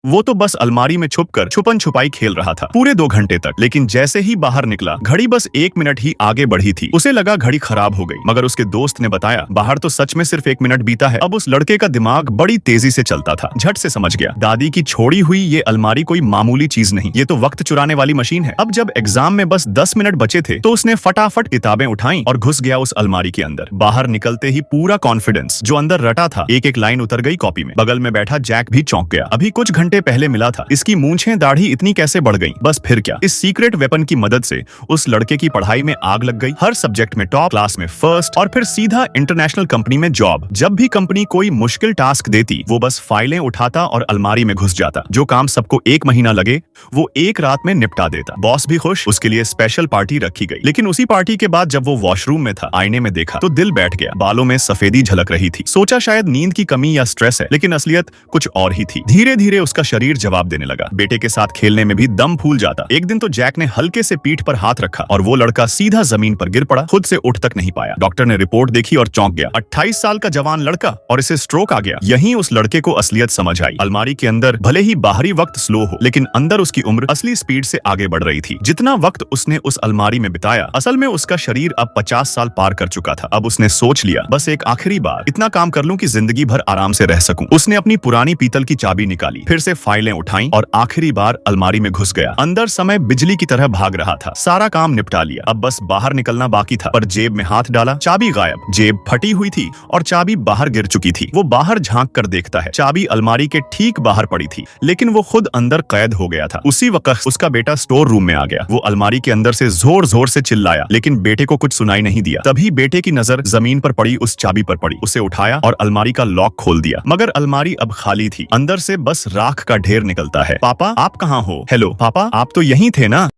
वो तो बस अलमारी में छुपकर छुपन छुपाई खेल रहा था पूरे 2 घंटे तक। लेकिन जैसे ही बाहर निकला घड़ी बस 1 मिनट ही आगे बढ़ी थी। उसे लगा घड़ी खराब हो गई, मगर उसके दोस्त ने बताया बाहर तो सच में सिर्फ 1 मिनट बीता है। अब उस लड़के का दिमाग बड़ी तेजी से चलता था। झट से समझ गया दादी की छोड़ी हुई ये अलमारी कोई मामूली चीज नहीं, ये तो वक्त चुराने वाली मशीन है। अब जब एग्जाम में बस 10 मिनट बचे थे तो उसने फटाफट किताबें उठाई और घुस गया उस अलमारी के अंदर। बाहर निकलते ही पूरा कॉन्फिडेंस जो अंदर रटा था एक एक लाइन उतर गई कॉपी में। बगल में बैठा जैक भी चौंक गया। अभी कुछ घंटे पहले मिला था, इसकी मूंछें दाढ़ी इतनी कैसे बढ़ गई। बस फिर क्या, इस सीक्रेट वेपन की मदद से उस लड़के की पढ़ाई में आग लग गई। हर सब्जेक्ट में टॉप, क्लास में फर्स्ट और फिर सीधा इंटरनेशनल कंपनी में जॉब। जब भी कंपनी कोई मुश्किल टास्क देती वो बस फाइलें उठाता और अलमारी में घुस जाता। जो काम सबको 1 महीना लगे वो 1 रात में निपटा देता। बॉस भी खुश, उसके लिए स्पेशल पार्टी रखी गई। लेकिन उसी पार्टी के बाद जब वो वॉशरूम में था, आईने में देखा तो दिल बैठ गया। बालों में सफेदी झलक रही थी। सोचा शायद नींद की कमी या स्ट्रेस है, लेकिन असलियत कुछ और ही थी। धीरे धीरे उसका शरीर जवाब देने लगा। बेटे के साथ खेलने में भी दम फूल जाता। एक दिन तो जैक ने हल्के से पीठ पर हाथ रखा और वो लड़का सीधा जमीन पर गिर पड़ा। खुद से उठ तक नहीं पाया। डॉक्टर ने रिपोर्ट देखी और चौंक गया। 28 साल का जवान लड़का और इसे स्ट्रोक आ गया। यहीं उस लड़के को असलियत समझ आई। अलमारी के अंदर भले ही बाहरी वक्त स्लो हो, लेकिन अंदर उसकी उम्र असली स्पीड से आगे बढ़ रही थी। जितना वक्त उसने उस अलमारी में बिताया, असल में उसका शरीर अब 50 साल पार कर चुका था। अब उसने सोच लिया बस एक आखिरी बार इतना काम कर लूं कि जिंदगी भर आराम से रह सकूं। उसने अपनी पुरानी पीतल की चाबी निकाली, फिर से फाइलें उठाई और आखिरी बार अलमारी में घुस गया। अंदर समय बिजली की तरह भाग रहा था। सारा काम निपटा लिया, अब बस बाहर निकलना बाकी था। पर जेब में हाथ डाला, चाबी गायब। जेब फटी हुई थी और चाबी बाहर गिर चुकी थी। वो बाहर झांक कर देखता है, चाबी अलमारी के ठीक बाहर पड़ी थी, लेकिन वो खुद अंदर कैद हो गया था। उसी वक्त उसका बेटा स्टोर रूम में आ गया। वो अलमारी के अंदर से जोर जोर से चिल्लाया, लेकिन बेटे को कुछ सुनाई नहीं दिया। तभी बेटे की नजर जमीन पर पड़ी उस चाबी पर पड़ी। उसे उठाया और अलमारी का लॉक खोल दिया, मगर अलमारी अब खाली थी। अंदर से बस राख का ढेर निकलता है। पापा आप कहाँ हो? हेलो पापा, आप तो यहीं थे ना?